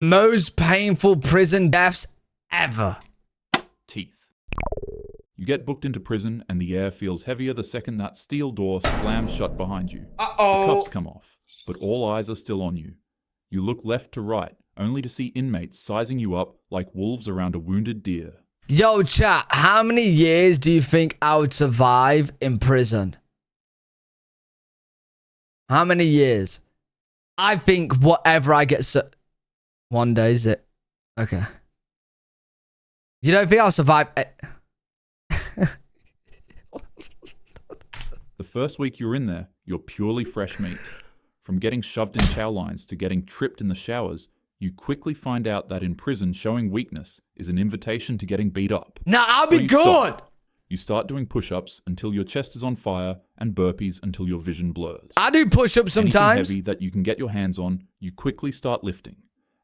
Most painful prison deaths ever. Teeth. You get booked into prison and the air feels heavier the second that steel door slams shut behind you. The cuffs come off, but all eyes are still on you. You look left to right, only to see inmates sizing you up like wolves around a wounded deer. Yo, chat, how many years do you think I would survive in prison? How many years? I think whatever I get... 1 day, is it? Okay. You don't think I'll survive... The first week you're in there, you're purely fresh meat. From getting shoved in chow lines to getting tripped in the showers, you quickly find out that in prison showing weakness is an invitation to getting beat up. Nah, I'll be good! Stop. You start doing push-ups until your chest is on fire and burpees until your vision blurs. I do push-ups sometimes. Anything heavy that you can get your hands on, you quickly start lifting.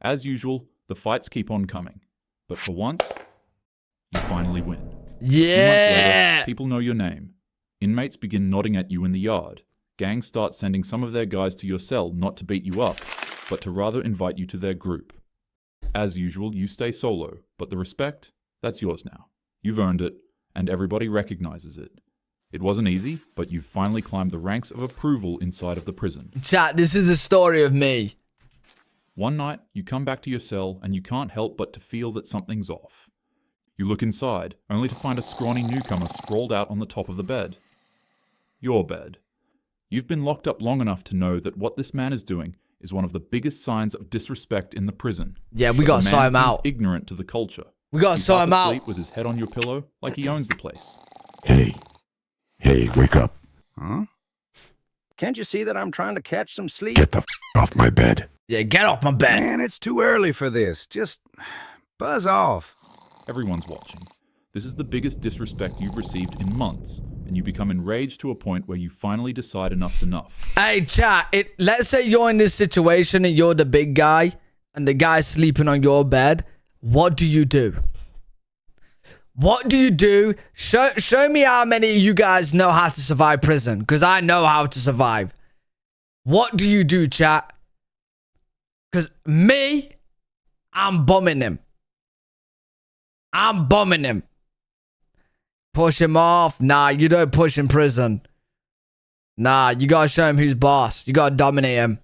As usual, the fights keep on coming. But for once, you finally win. Yeah! 2 months later, people know your name. Inmates begin nodding at you in the yard. Gangs start sending some of their guys to your cell not to beat you up, but to rather invite you to their group. As usual, you stay solo, but the respect, that's yours now. You've earned it, and everybody recognizes it. It wasn't easy, but you've finally climbed the ranks of approval inside of the prison. Chat, this is a story of me. One night, you come back to your cell, and you can't help but to feel that something's off. You look inside, only to find a scrawny newcomer sprawled out on the top of the bed. Your bed. You've been locked up long enough to know that what this man is doing is one of the biggest signs of disrespect in the prison. Yeah, we gotta sort him out. Ignorant to the culture. We gotta sort him out. Sleep with his head on your pillow like he owns the place. Hey, wake up. Huh? Can't you see that I'm trying to catch some sleep? Get the off my bed. Yeah, get off my bed. Man, it's too early for this. Just buzz off. Everyone's watching. This is the biggest disrespect you've received in months, and you become enraged to a point where you finally decide enough's enough. Hey, chat, let's say you're in this situation and you're the big guy and the guy's sleeping on your bed. What do you do? What do you do? Show me how many of you guys know how to survive prison, because I know how to survive. What do you do, chat? Because me, I'm bumming him. I'm bumming him. Push him off. Nah, you don't push in prison. Nah, you gotta show him who's boss. You gotta dominate him.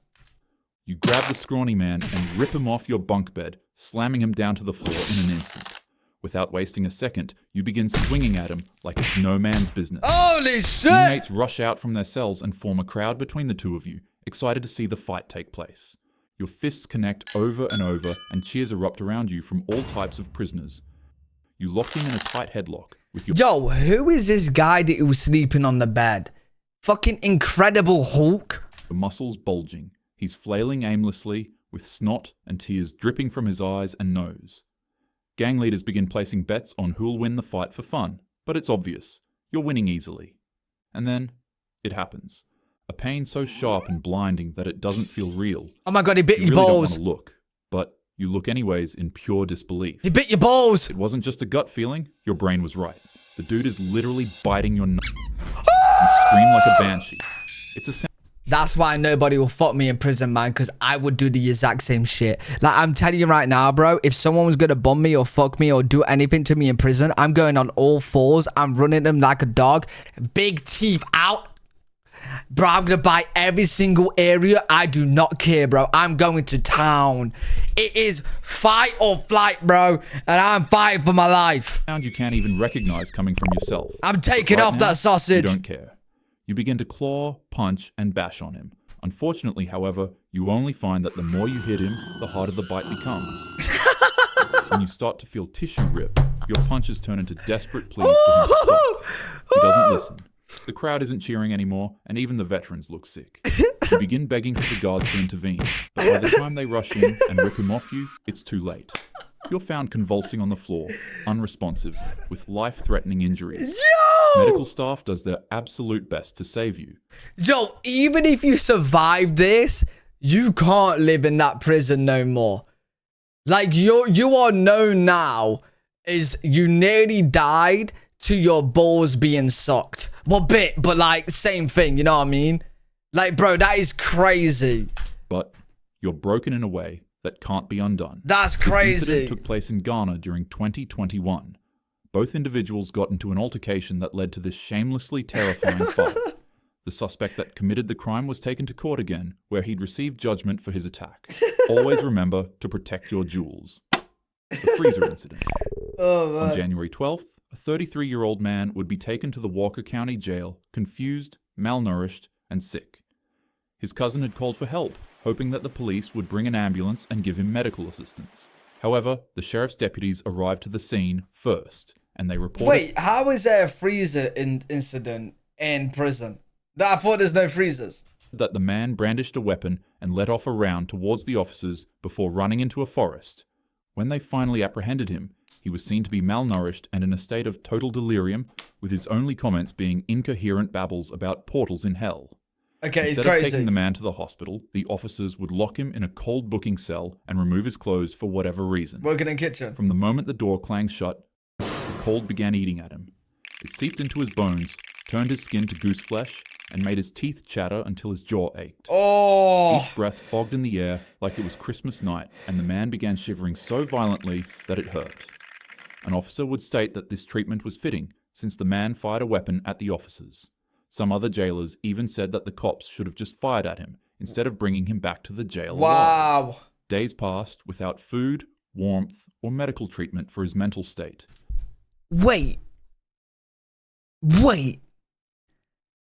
You grab the scrawny man and rip him off your bunk bed, slamming him down to the floor in an instant. Without wasting a second, you begin swinging at him like it's no man's business. Holy shit! Inmates rush out from their cells and form a crowd between the two of you, excited to see the fight take place. Your fists connect over and over, and cheers erupt around you from all types of prisoners. You lock him in a tight headlock with your... Yo, who is this guy that was sleeping on the bed? Fucking Incredible Hulk? muscles bulging. He's flailing aimlessly, with snot and tears dripping from his eyes and nose. Gang leaders begin placing bets on who'll win the fight for fun, but it's obvious. You're winning easily. And then, it happens. A pain so sharp and blinding that it doesn't feel real. Oh my god, he bit You your really don't balls. want to look, but you look anyways in pure disbelief. He bit your balls. It wasn't just a gut feeling, your brain was right. The dude is literally biting your nose. You scream like a banshee. It's a sound. That's why nobody will fuck me in prison, man, because I would do the exact same shit. Like, I'm telling you right now, bro, if someone was going to bum me or fuck me or do anything to me in prison, I'm going on all fours. I'm running them like a dog. Big teeth out. Bro, I'm going to bite every single area. I do not care, bro. I'm going to town. It is fight or flight, bro. And I'm fighting for my life. Sound you can't even recognize coming from yourself. I'm taking But right off now, that sausage. You don't care. You begin to claw, punch, and bash on him. Unfortunately, however, you only find that the more you hit him, the harder the bite becomes. When you start to feel tissue rip, your punches turn into desperate pleas for him to stop. He doesn't listen. The crowd isn't cheering anymore, and even the veterans look sick. You begin begging for the guards to intervene, but by the time they rush in and rip him off you, it's too late. You're found convulsing on the floor, unresponsive, with life-threatening injuries. Yo! Medical staff does their absolute best to save you. Yo, even if you survive this, you can't live in that prison no more. Like, you are known now as you nearly died to your balls being sucked. Well, but like, same thing, you know what I mean? Like, bro, that is crazy. But you're broken in a way that can't be undone. That's This crazy. incident took place in Ghana during 2021. Both individuals got into an altercation that led to this shamelessly terrifying fight. The suspect that committed the crime was taken to court again, where he'd received judgment for his attack. Always remember to protect your jewels. The freezer incident. On January 12th, a 33-year-old man would be taken to the Walker County Jail, confused, malnourished, and sick. His cousin had called for help, hoping that the police would bring an ambulance and give him medical assistance. However, the sheriff's deputies arrived to the scene first, and they reported... Wait, how is there a freezer incident in prison? I thought there's no freezers. that the man brandished a weapon and let off a round towards the officers before running into a forest. When they finally apprehended him, he was seen to be malnourished and in a state of total delirium, with his only comments being incoherent babbles about portals in hell. Okay, Instead it's of crazy. taking the man to the hospital, the officers would lock him in a cold booking cell and remove his clothes for whatever reason. Working in kitchen. From the moment the door clanged shut, the cold began eating at him. It seeped into his bones, turned his skin to goose flesh, and made his teeth chatter until his jaw ached. Oh, Each breath fogged in the air like it was Christmas night, and the man began shivering so violently that it hurt. An officer would state that this treatment was fitting, since the man fired a weapon at the officers. Some other jailers even said that the cops should have just fired at him, instead of bringing him back to the jail alive. wow. Days passed without food, warmth, or medical treatment for his mental state. Wait.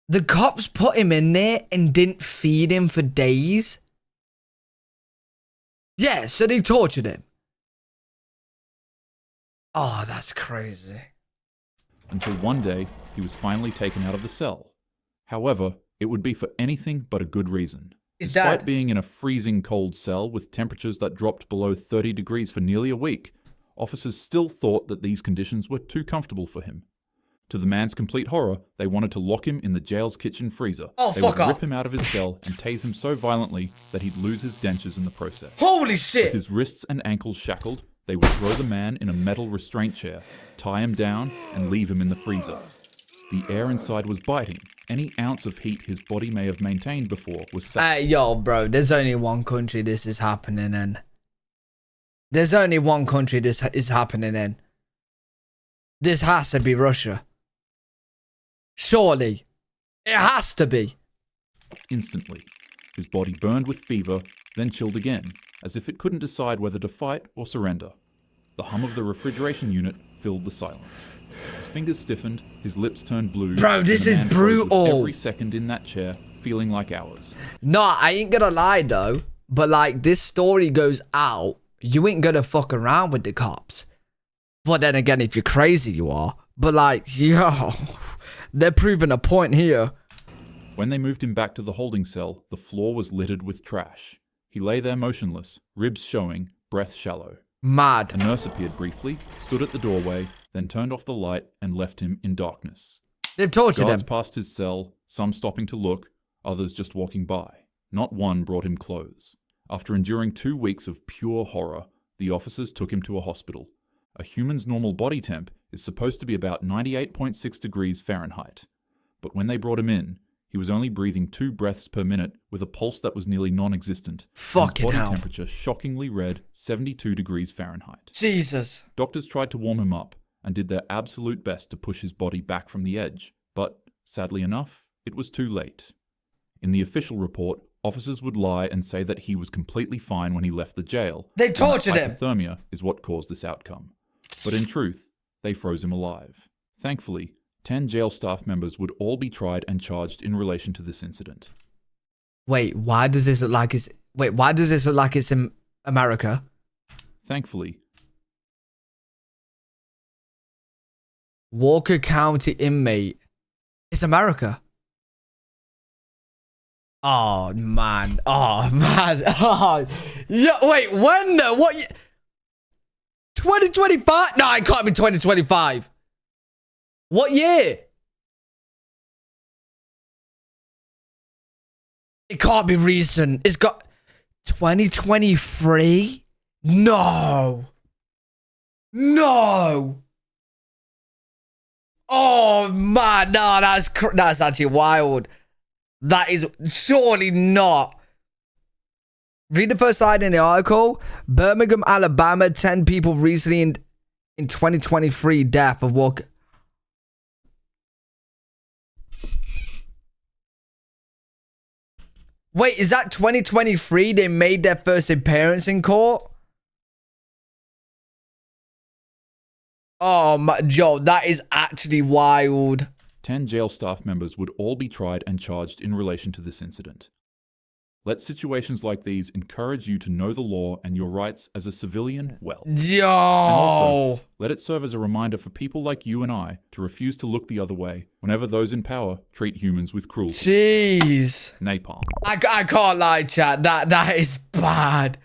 The cops put him in there and didn't feed him for days? Yeah, so they tortured him. Oh, that's crazy. Until one day, he was finally taken out of the cell. However, it would be for anything but a good reason. Is Despite that... being in a freezing cold cell with temperatures that dropped below 30 degrees for nearly a week, officers still thought that these conditions were too comfortable for him. To the man's complete horror, they wanted to lock him in the jail's kitchen freezer. Oh, they fuck would off. rip him out of his cell and tase him so violently that he'd lose his dentures in the process. Holy With shit! his wrists and ankles shackled, they would throw the man in a metal restraint chair, tie him down, and leave him in the freezer. The air inside was biting. Any ounce of heat his body may have maintained before was sapped. Hey, yo, bro, there's only one country this is happening in. There's only one country this is happening in. This has to be Russia. Surely. It has to be. Instantly. His body burned with fever, then chilled again, as if it couldn't decide whether to fight or surrender. The hum of the refrigeration unit filled the silence. His fingers stiffened, his lips turned blue. Bro, and this the is man froze with brutal. Every second in that chair, feeling like hours. No, I ain't gonna lie though. But like, this story goes out. You ain't gonna fuck around with the cops. But then again, if you're crazy, you are. But like, yo, they're proving a point here. When they moved him back to the holding cell, the floor was littered with trash. He lay there motionless, ribs showing, breath shallow. A Mad. nurse appeared briefly, stood at the doorway, then turned off the light and left him in darkness. They've tortured Guards him. passed his cell, some stopping to look, others just walking by. Not one brought him clothes. After enduring 2 weeks of pure horror, the officers took him to a hospital. A human's normal body temp is supposed to be about 98.6 degrees Fahrenheit. But when they brought him in, he was only breathing 2 breaths per minute with a pulse that was nearly non-existent. and Fucking his body hell. temperature shockingly read 72 degrees Fahrenheit. Jesus. Doctors tried to warm him up and did their absolute best to push his body back from the edge, but sadly enough, it was too late. In the official report, officers would lie and say that he was completely fine when he left the jail. They and that tortured him. hypothermia is what caused this outcome. But in truth, they froze him alive. Thankfully, 10 jail staff members would all be tried and charged in relation to this incident. Wait, why does this look like it's... Wait, why does this look like it's in America? Thankfully, Walker County inmate. It's America. Oh, man. Oh, man. Oh. Yeah, wait, when? What? 2025? No, it can't be 2025. What year? It can't be recent. It's got 2023? No. No. Oh, man. No, that's actually wild. That is surely not. Read the first line in the article. Birmingham, Alabama, 10 people recently in 2023 death of walk. Wait, is that 2023 they made their first appearance in court? Oh my, Joe, that is actually wild. 10 jail staff members would all be tried and charged in relation to this incident. Let situations like these encourage you to know the law and your rights as a civilian well. Yo. And also, let it serve as a reminder for people like you and I to refuse to look the other way whenever those in power treat humans with cruelty. Jeez. Napalm. I can't lie, chat. That is bad.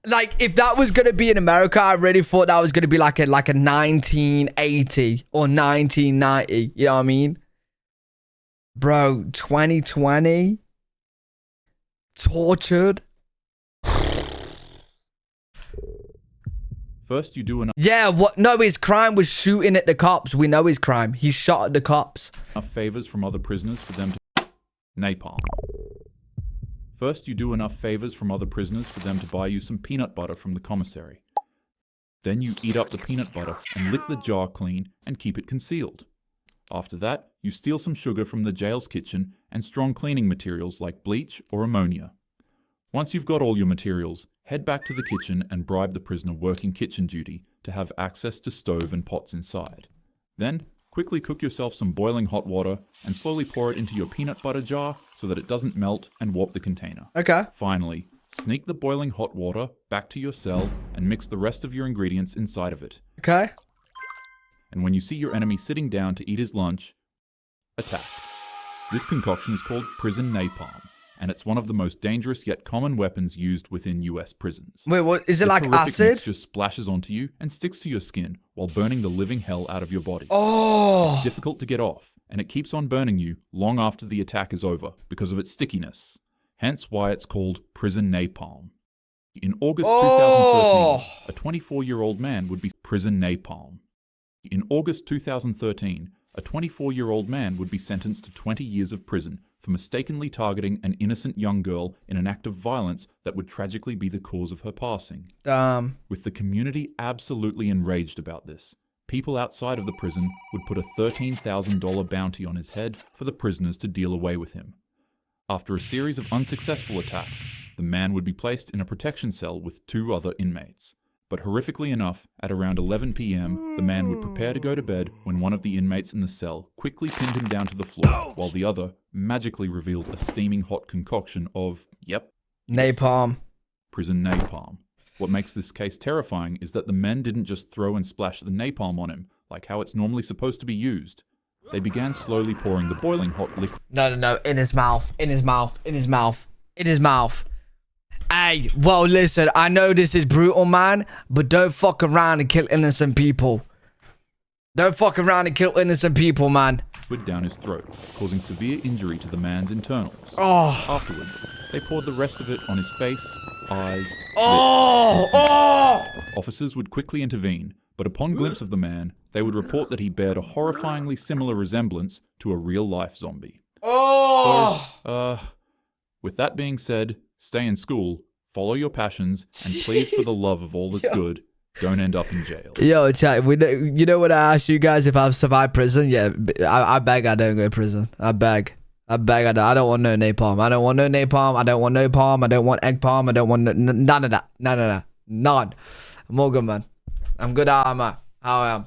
Like, if that was going to be in America, I really thought that was going to be like a 1980 or 1990. You know what I mean? Bro, 2020? Tortured? First, you do enough Yeah, what? No, his crime was shooting at the cops. We know his crime. He shot at the cops. favors from other prisoners for them to... Napalm. First, you do enough favors from other prisoners for them to buy you some peanut butter from the commissary. Then you eat up the peanut butter and lick the jar clean and keep it concealed. After that, you steal some sugar from the jail's kitchen and strong cleaning materials like bleach or ammonia. Once you've got all your materials, head back to the kitchen and bribe the prisoner working kitchen duty to have access to stove and pots inside. Then, quickly cook yourself some boiling hot water and slowly pour it into your peanut butter jar so that it doesn't melt and warp the container. Okay. Finally, sneak the boiling hot water back to your cell and mix the rest of your ingredients inside of it. Okay. And when you see your enemy sitting down to eat his lunch, attack. This concoction is called prison napalm, and it's one of the most dangerous yet common weapons used within US prisons. Wait, what? Is it This like horrific acid? mixture splashes onto you and sticks to your skin while burning the living hell out of your body. Oh. It's difficult to get off, and it keeps on burning you long after the attack is over because of its stickiness. Hence why it's called prison napalm. In August 2013, a 24-year-old man would be prison napalm. In August 2013, a 24-year-old man would be sentenced to 20 years of prison for mistakenly targeting an innocent young girl in an act of violence that would tragically be the cause of her passing. With the community absolutely enraged about this, people outside of the prison would put a $13,000 bounty on his head for the prisoners to deal away with him. After a series of unsuccessful attacks, the man would be placed in a protection cell with 2 other inmates. But horrifically enough, at around 11 p.m., the man would prepare to go to bed when one of the inmates in the cell quickly pinned him down to the floor, while the other magically revealed a steaming hot concoction of, Napalm. Prison napalm. What makes this case terrifying is that the men didn't just throw and splash the napalm on him, like how it's normally supposed to be used. They began slowly pouring the boiling hot liquid. No. In his mouth. In his mouth. In his mouth. In his mouth. Hey, well, listen, I know this is brutal, man, but don't fuck around and kill innocent people. Don't fuck around and kill innocent people, man. Down his throat, causing severe injury to the man's internals. Oh. Afterwards, they poured the rest of it on his face, eyes, Oh. Officers would quickly intervene, but upon glimpse of the man, they would report that he bared a horrifyingly similar resemblance to a real-life zombie. Oh. With that being said, stay in school, follow your passions, and please, for the love of all that's good, don't end up in jail. Yo, chat, you know what I asked you guys if I've survived prison? Yeah, I beg I don't go to prison. I beg I don't. I don't want no napalm. I don't want no napalm. I don't want no palm. I don't want egg palm. I don't want none of that. No. None. I'm all good, man. I'm good how I'm at. How I am.